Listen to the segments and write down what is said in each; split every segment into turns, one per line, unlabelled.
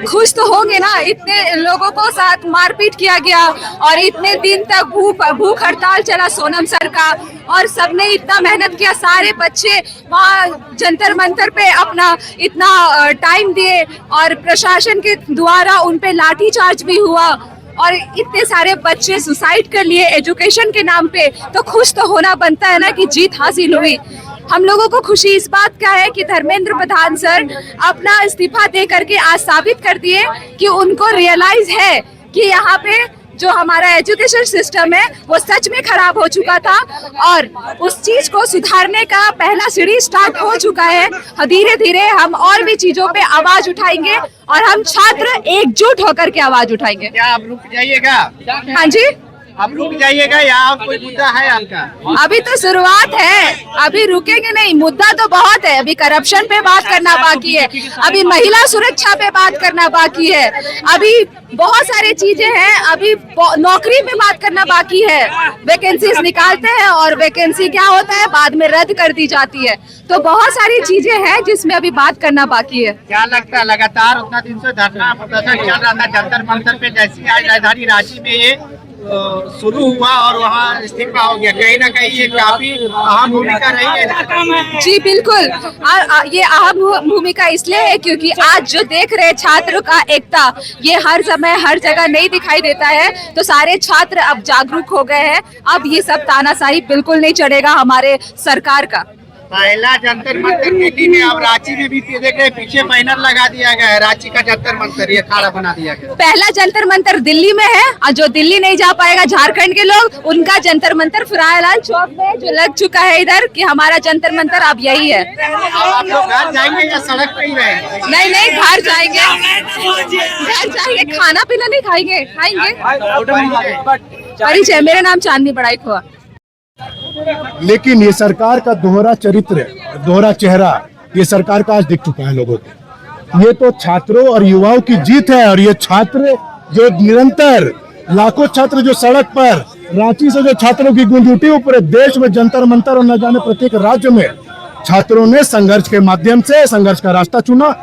खुश तो होंगे ना, इतने लोगों को साथ मारपीट किया गया और इतने दिन तक भूख हड़ताल चला सोनम सर का, और सबने इतना मेहनत किया, सारे बच्चे वहाँ जंतर मंतर पे अपना इतना टाइम दिए और प्रशासन के द्वारा उन पे लाठीचार्ज भी हुआ और इतने सारे बच्चे सुसाइड कर लिए एजुकेशन के नाम पे। तो खुश तो होना बनता है ना कि जीत हासिल हुई। हम लोगों को खुशी इस बात का है कि धर्मेंद्र प्रधान सर अपना इस्तीफा दे करके आज साबित कर दिए कि उनको रियलाइज है कि यहाँ पे जो हमारा एजुकेशन सिस्टम है वो सच में खराब हो चुका था और उस चीज को सुधारने का पहला सीढ़ी स्टार्ट हो चुका है। धीरे धीरे हम और भी चीजों पे आवाज उठाएंगे और हम छात्र एकजुट होकर के आवाज उठाएंगे।
क्या आप रुक जाइएगा?
हाँ जी,
आप रुक जाइएगा या कोई मुद्दा है आपका?
अभी तो शुरुआत है, अभी रुकेंगे नहीं। मुद्दा तो बहुत है, अभी करप्शन पे बात करना बाकी है, अभी महिला सुरक्षा पे बात करना बाकी है, अभी बहुत सारी चीजें हैं, अभी नौकरी पे बात करना बाकी है। वैकेंसीज निकालते हैं और वैकेंसी क्या होता है बाद में रद्द कर दी जाती है। तो बहुत सारी चीजें हैं जिसमें अभी बात करना बाकी है।
क्या लगता है लगातार उतना दिन से धरना प्रदर्शन चल रहा था जंतर मंतर पे, जैसी आज राजधानी रांची में ये शुरू हुआ और वहाँ इस्तीफा हो गया, कहीं ना कहीं ये काफी अहम भूमिका रही है?
जी बिल्कुल, ये अहम भूमिका इसलिए है क्योंकि आज जो देख रहे छात्र का एकता ये हर समय हर जगह नहीं दिखाई देता है। तो सारे छात्र अब जागरूक हो गए हैं, अब ये सब तानाशाही बिल्कुल नहीं चलेगा हमारे सरकार का।
पहला जंतर मंतर दिल्ली में, अब रांची में भी देख रहे पीछे बैनर लगा दिया गया है, रांची का जंतर मंतर ये खाड़ा बना दिया गया। पहला
जंतर मंतर दिल्ली में है और जो दिल्ली नहीं जा पाएगा झारखंड के लोग, उनका जंतर मंतर फुरायलाल चौक में जो लग चुका है इधर कि हमारा जंतर मंतर अब यही है।
आप लोग घर जाएंगे या सड़क पे ही रहेंगे?
नहीं नहीं, घर जाएंगे, घर जाएंगे, खाना पीना नहीं खाएंगे, परिचय, मेरा नाम चांदनी बड़ाई खोआ।
लेकिन ये सरकार का दोहरा चरित्र, दोहरा चेहरा ये सरकार का आज दिख चुका है लोगों को। ये तो छात्रों और युवाओं की जीत है और ये छात्र जो निरंतर लाखों छात्र जो सड़क पर, रांची से जो छात्रों की गूंज उठी, पूरे देश में जंतर मंतर और न जाने प्रत्येक राज्य में छात्रों ने संघर्ष के माध्यम से संघर्ष का रास्ता चुना,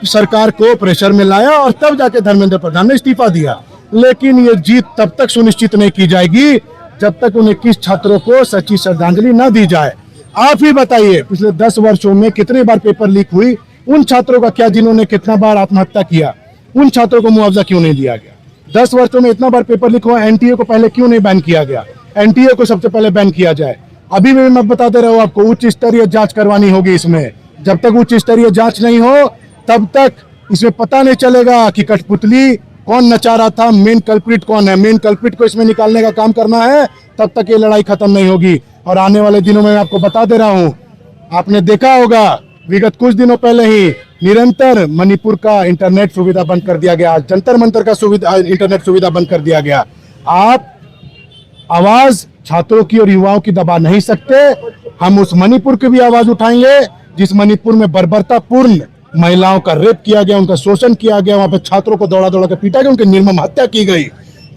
सरकार को प्रेशर में लाया और तब जाके धर्मेंद्र प्रधान ने इस्तीफा दिया। लेकिन ये जीत तब तक सुनिश्चित नहीं की जाएगी जब तक उन 21 छात्रों को सच्ची श्रद्धांजलि न दी जाए। आप ही बताइए पिछले 10 वर्षों में कितनी बार पेपर लीक हुई, उन छात्रों का क्या जिन्होंने कितना बार आत्महत्या किया, उन छात्रों को मुआवजा क्यों नहीं दिया गया? 10 वर्षों में इतना बार पेपर लीक हुआ, एनटीए को पहले क्यों नहीं बैन किया गया? एनटीए को सबसे पहले बैन किया जाए। अभी भी मैं बताते रहो आपको, उच्च स्तरीय जांच करवानी होगी इसमें। जब तक उच्च स्तरीय जांच नहीं हो तब तक इसमें पता नहीं चलेगा कि कठपुतली कौन नचा रहा था, मेन कल्प्रिट कौन है। मेन कल्प्रिट को इसमें निकालने का काम करना है, तब तक ये लड़ाई खत्म नहीं होगी। और आने वाले दिनों में मैं आपको बता दे रहा हूँ, आपने देखा होगा विगत कुछ दिनों पहले ही निरंतर मणिपुर का इंटरनेट सुविधा बंद कर दिया गया, जंतर मंतर का इंटरनेट सुविधा बंद कर दिया गया। आप आवाज छात्रों की और युवाओं की दबा नहीं सकते। हम उस मणिपुर की भी आवाज उठाएंगे जिस मणिपुर में बर्बरतापूर्ण महिलाओं का रेप किया गया, उनका शोषण किया गया, वहां पे छात्रों को दौड़ा दौड़ा कर पीटा गया, उनकी निर्मम हत्या की गई।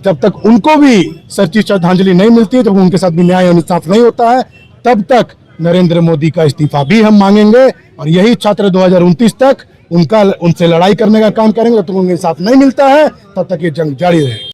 जब तक उनको भी सच्ची श्रद्धांजलि नहीं मिलती है, जब उनके साथ भी न्याय और इंसाफ नहीं होता है, तब तक नरेंद्र मोदी का इस्तीफा भी हम मांगेंगे। और यही छात्र 2029 तक उनसे लड़ाई करने का काम करेंगे। जब तक उनके साथ नहीं मिलता है तब तक ये जंग जारी रहेगी।